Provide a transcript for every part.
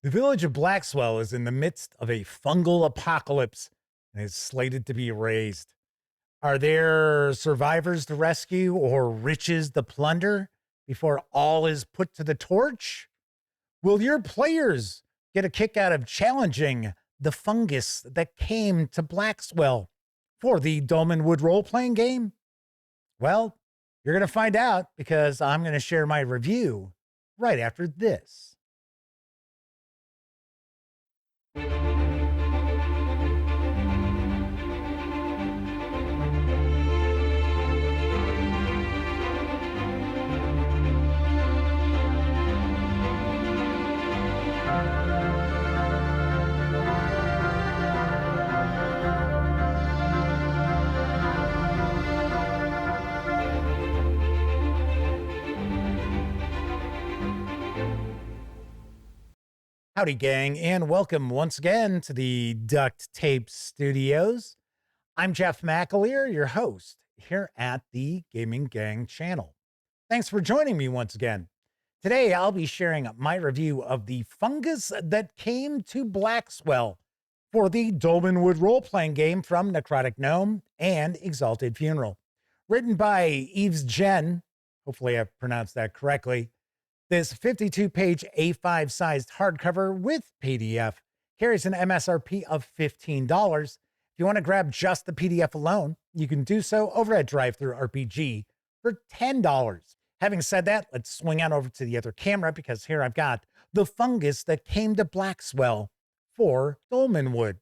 The village of Blackeswell is in the midst of a fungal apocalypse and is slated to be erased. Are there survivors to rescue or riches to plunder before all is put to the torch? Will your players get a kick out of challenging the fungus that came to Blackeswell for the Dolmenwood role-playing game? Well, you're going to find out because I'm going to share my review right after this. Howdy, gang, and welcome once again to the Duct Tape Studios. I'm Jeff McAleer, your host here at the Gaming Gang channel. Thanks for joining me once again. Today, I'll be sharing my review of the Fungus That Came to Blackeswell for the Dolemnwood role-playing game from Necrotic Gnome and Exalted Funeral. Written by Yves Jen, hopefully I've pronounced that correctly. This 52-page A5-sized hardcover with PDF carries an MSRP of $15. If you want to grab just the PDF alone, you can do so over at DriveThruRPG for $10. Having said that, let's swing on over to the other camera because here I've got the fungus that came to Blackeswell for Dolemnwood. A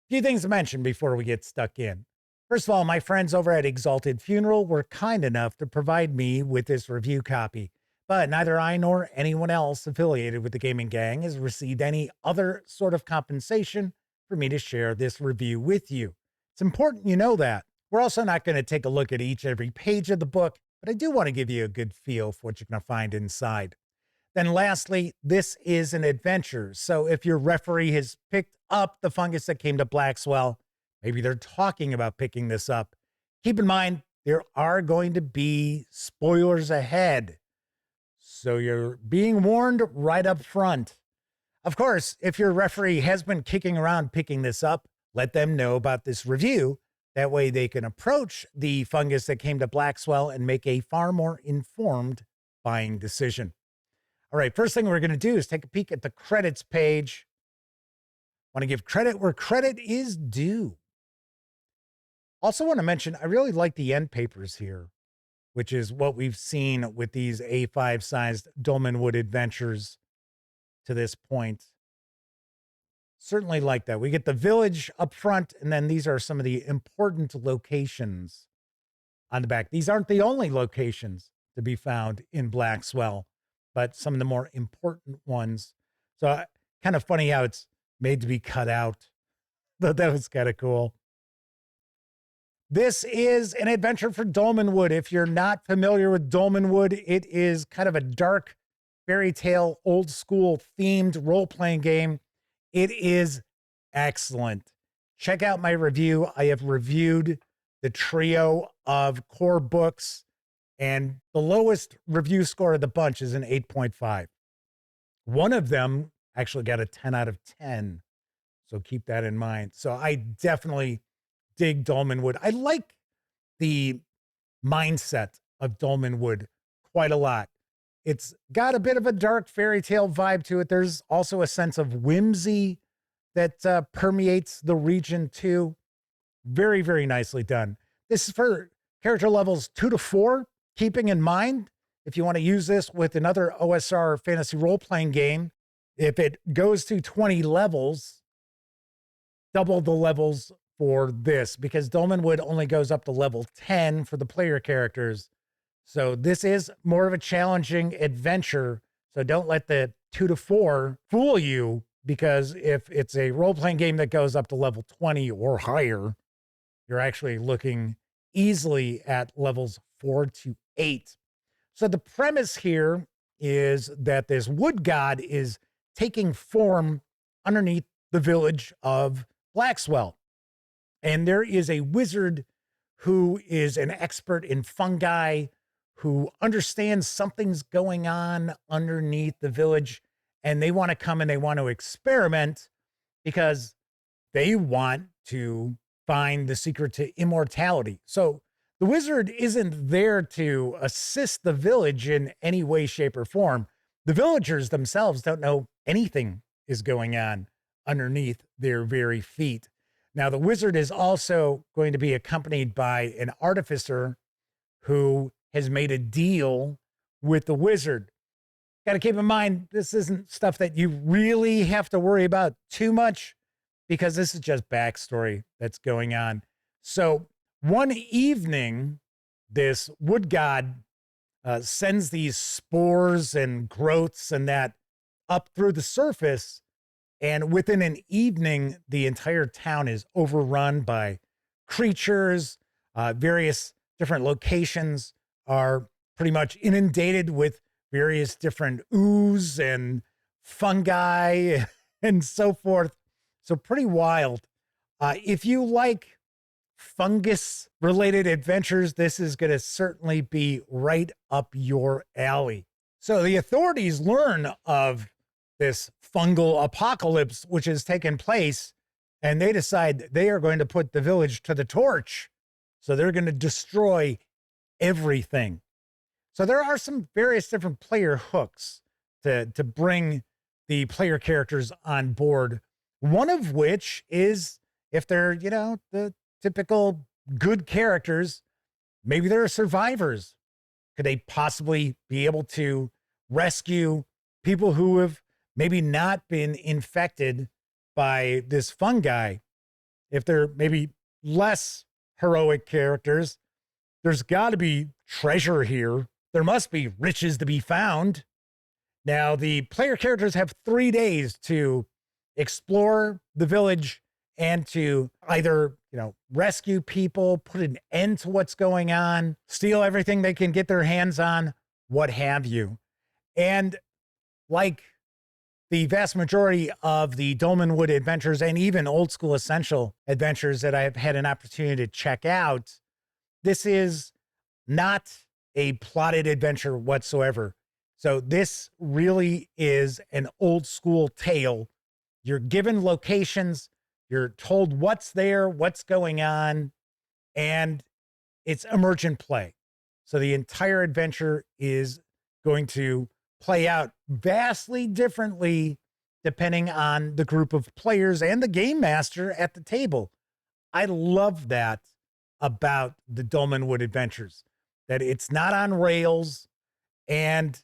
few things to mention before we get stuck in. First of all, my friends over at Exalted Funeral were kind enough to provide me with this review copy. But neither I nor anyone else affiliated with the Gaming Gang has received any other sort of compensation for me to share this review with you. It's important you know that. We're also not going to take a look at each and every page of the book, but I do want to give you a good feel for what you're going to find inside. Then lastly, this is an adventure. So if your referee has picked up the fungus that came to Blackeswell, maybe they're talking about picking this up. Keep in mind, there are going to be spoilers ahead. So you're being warned right up front. Of course, if your referee has been kicking around picking this up, let them know about this review. That way they can approach the fungus that came to Blackeswell and make a far more informed buying decision. All right, first thing we're going to do is take a peek at the credits page. Want to give credit where credit is due. Also want to mention, I really like the end papers here, which is what we've seen with these A5-sized Dolemnwood adventures to this point. Certainly like that. We get the village up front, and then these are some of the important locations on the back. These aren't the only locations to be found in Blackeswell, but some of the more important ones. So kind of funny how it's made to be cut out. Thought that was kind of cool. This is an adventure for Dolemnwood. If you're not familiar with Dolmenwood, it is kind of a dark fairy tale, old school themed role-playing game. It is excellent. Check out my review. I have reviewed the trio of core books, and the lowest review score of the bunch is an 8.5. One of them actually got a 10 out of 10. So keep that in mind. So I definitely dig Dolmenwood. I like the mindset of Dolmenwood quite a lot. It's got a bit of a dark fairy tale vibe to it. There's also a sense of whimsy that permeates the region too. Very, very nicely done. This is for character levels 2 to 4, keeping in mind, if you want to use this with another OSR fantasy role-playing game, if it goes to 20 levels, double the levels for this, because Dolmenwood only goes up to level 10 for the player characters. So this is more of a challenging adventure. So don't let the 2 to 4 fool you, because if it's a role-playing game that goes up to level 20 or higher, you're actually looking easily at levels 4 to 8. So the premise here is that this wood god is taking form underneath the village of Blackeswell. And there is a wizard who is an expert in fungi, who understands something's going on underneath the village and they want to come and they want to experiment because they want to find the secret to immortality. So the wizard isn't there to assist the village in any way, shape, or form. The villagers themselves don't know anything is going on underneath their very feet. Now, the wizard is also going to be accompanied by an artificer who has made a deal with the wizard. Got to keep in mind, this isn't stuff that you really have to worry about too much because this is just backstory that's going on. So one evening, this wood god sends these spores and growths and that up through the surface. And within an evening, the entire town is overrun by creatures. Various different locations are pretty much inundated with various different ooze and fungi and so forth. So pretty wild. If you like fungus related adventures, this is going to certainly be right up your alley. So the authorities learn of this fungal apocalypse, which has taken place, and they decide they are going to put the village to the torch. So they're going to destroy everything. So there are some various different player hooks to bring the player characters on board. One of which is if they're, the typical good characters, maybe they're survivors. Could they possibly be able to rescue people who have maybe not been infected by this fungi? If they're maybe less heroic characters, there's got to be treasure here. There must be riches to be found. Now, the player characters have 3 days to explore the village and to either, rescue people, put an end to what's going on, steal everything they can get their hands on, what have you. And like the vast majority of the Dolmenwood adventures and even old school essential adventures that I've had an opportunity to check out, this is not a plotted adventure whatsoever. So this really is an old school tale. You're given locations, you're told what's there, what's going on, and it's emergent play. So the entire adventure is going to play out vastly differently depending on the group of players and the game master at the table. I love that about the Dolmenwood adventures, that it's not on rails, and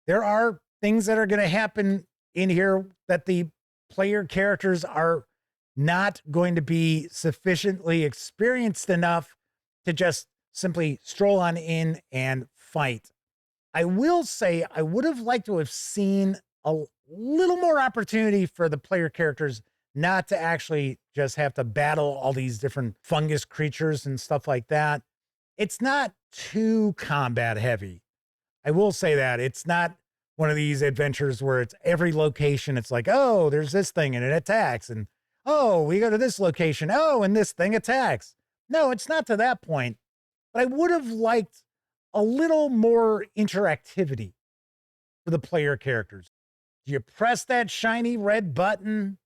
there are things that are going to happen in here that the player characters are not going to be sufficiently experienced enough to just simply stroll on in and fight. I will say I would have liked to have seen a little more opportunity for the player characters not to actually just have to battle all these different fungus creatures and stuff like that. It's not too combat heavy. I will say that it's not one of these adventures where it's every location. It's like, oh, there's this thing and it attacks. And, oh, we go to this location. Oh, and this thing attacks. No, it's not to that point. But I would have liked a little more interactivity for the player characters. Do you press that shiny red button,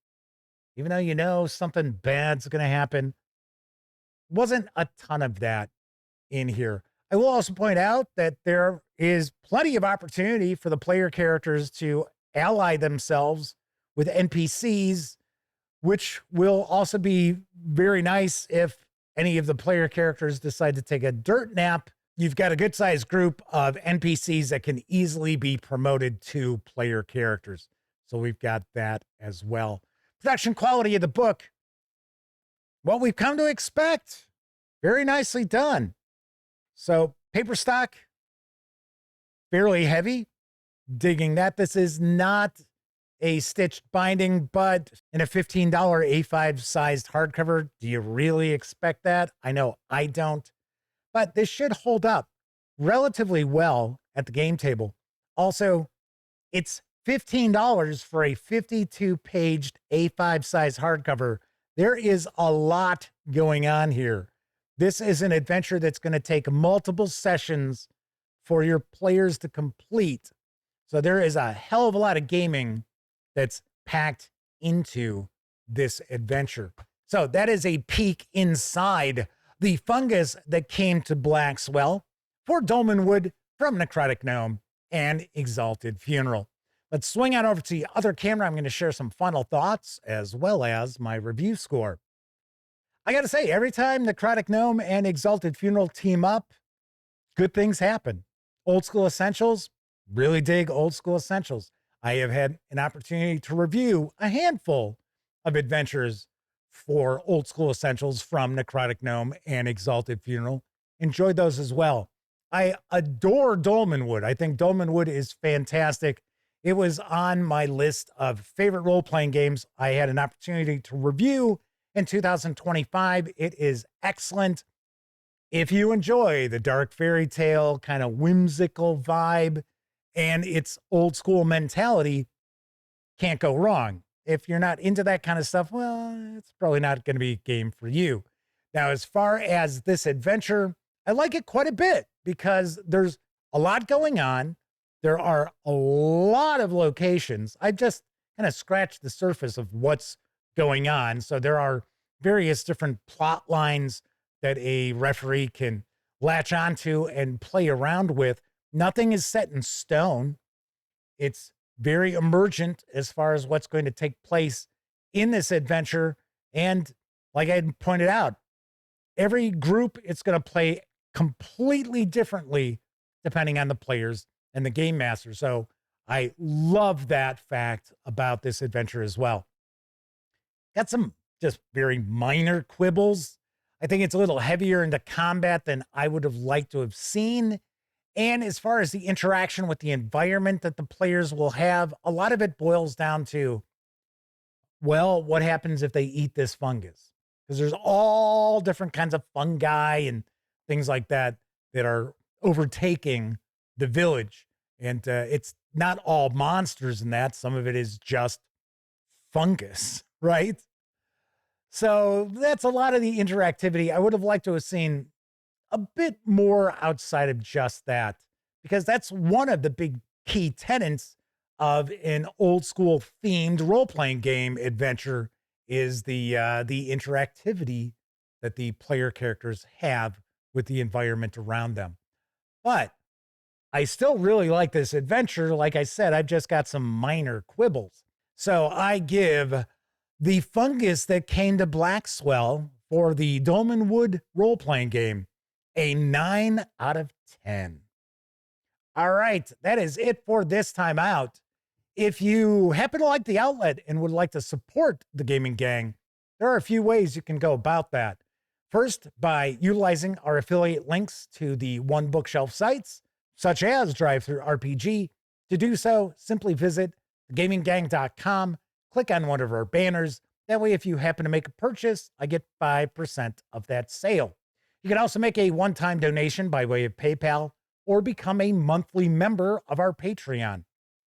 even though you know something bad's going to happen? Wasn't a ton of that in here. I will also point out that there is plenty of opportunity for the player characters to ally themselves with NPCs, which will also be very nice if any of the player characters decide to take a dirt nap. You've got a good sized group of NPCs that can easily be promoted to player characters. So we've got that as well. Production quality of the book, what we've come to expect. Very nicely done. So paper stock, fairly heavy. Digging that. This is not a stitched binding, but in a $15 A5 sized hardcover, do you really expect that? I know I don't, but this should hold up relatively well at the game table. Also, it's $15 for a 52-paged A5 size hardcover. There is a lot going on here. This is an adventure that's going to take multiple sessions for your players to complete. So there is a hell of a lot of gaming that's packed into this adventure. So that is a peek inside the fungus that came to Blackeswell for Dolmenwood from Necrotic Gnome and Exalted Funeral. Let's swing on over to the other camera. I'm going to share some final thoughts as well as my review score. I got to say, every time Necrotic Gnome and Exalted Funeral team up, good things happen. Old School Essentials, really dig Old School Essentials. I have had an opportunity to review a handful of adventures for Old School Essentials from Necrotic Gnome and Exalted Funeral. Enjoyed those as well. I adore Dolemnwood. I think Dolemnwood is fantastic. It was on my list of favorite role-playing games I had an opportunity to review in 2025. It is excellent. If you enjoy the dark fairy tale kind of whimsical vibe and its old school mentality, can't go wrong. If you're not into that kind of stuff, well, it's probably not going to be a game for you. Now, as far as this adventure, I like it quite a bit because there's a lot going on. There are a lot of locations. I just kind of scratched the surface of what's going on. So there are various different plot lines that a referee can latch onto and play around with. Nothing is set in stone. It's very emergent as far as what's going to take place in this adventure. And like I pointed out, every group, it's going to play completely differently depending on the players and the game master. So I love that fact about this adventure as well. Got some just very minor quibbles. I think it's a little heavier into combat than I would have liked to have seen. And as far as the interaction with the environment that the players will have, a lot of it boils down to, well, what happens if they eat this fungus? Because there's all different kinds of fungi and things like that that are overtaking the village. And it's not all monsters in that. Some of it is just fungus, right? So that's a lot of the interactivity. I would have liked to have seen a bit more outside of just that, because that's one of the big key tenets of an old school themed role-playing game adventure is the interactivity that the player characters have with the environment around them. But I still really like this adventure. Like I said, I've just got some minor quibbles. So I give the fungus that came to Blackeswell for the Dolemnwood role-playing game a 9 out of 10. All right, that is it for this time out. If you happen to like the outlet and would like to support the Gaming Gang, there are a few ways you can go about that. First, by utilizing our affiliate links to the One Bookshelf sites, such as DriveThruRPG. To do so, simply visit thegaminggang.com, click on one of our banners. That way, if you happen to make a purchase, I get 5% of that sale. You can also make a one-time donation by way of PayPal or become a monthly member of our Patreon.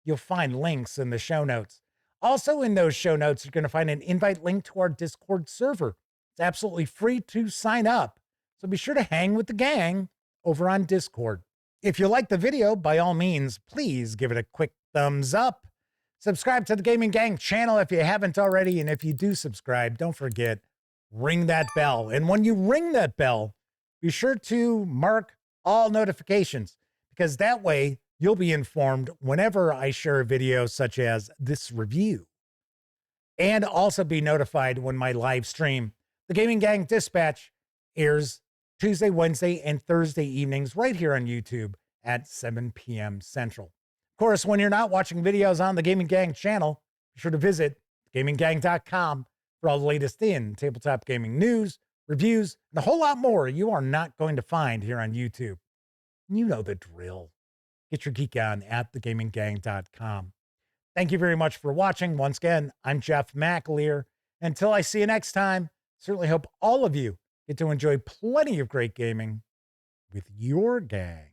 You'll find links in the show notes. Also in those show notes, you're going to find an invite link to our Discord server. It's absolutely free to sign up. So be sure to hang with the gang over on Discord. If you like the video, by all means, please give it a quick thumbs up. Subscribe to the Gaming Gang channel if you haven't already. And if you do subscribe, don't forget, ring that bell. And when you ring that bell, be sure to mark all notifications, because that way you'll be informed whenever I share a video such as this review. And also be notified when my live stream, the Gaming Gang Dispatch, airs Tuesday, Wednesday, and Thursday evenings right here on YouTube at 7 p.m. Central. Of course, when you're not watching videos on the Gaming Gang channel, be sure to visit gaminggang.com for all the latest in tabletop gaming news, reviews, and a whole lot more you are not going to find here on YouTube. You know the drill. Get your geek on at thegaminggang.com. Thank you very much for watching. Once again, I'm Jeff McAleer. Until I see you next time, certainly hope all of you get to enjoy plenty of great gaming with your gang.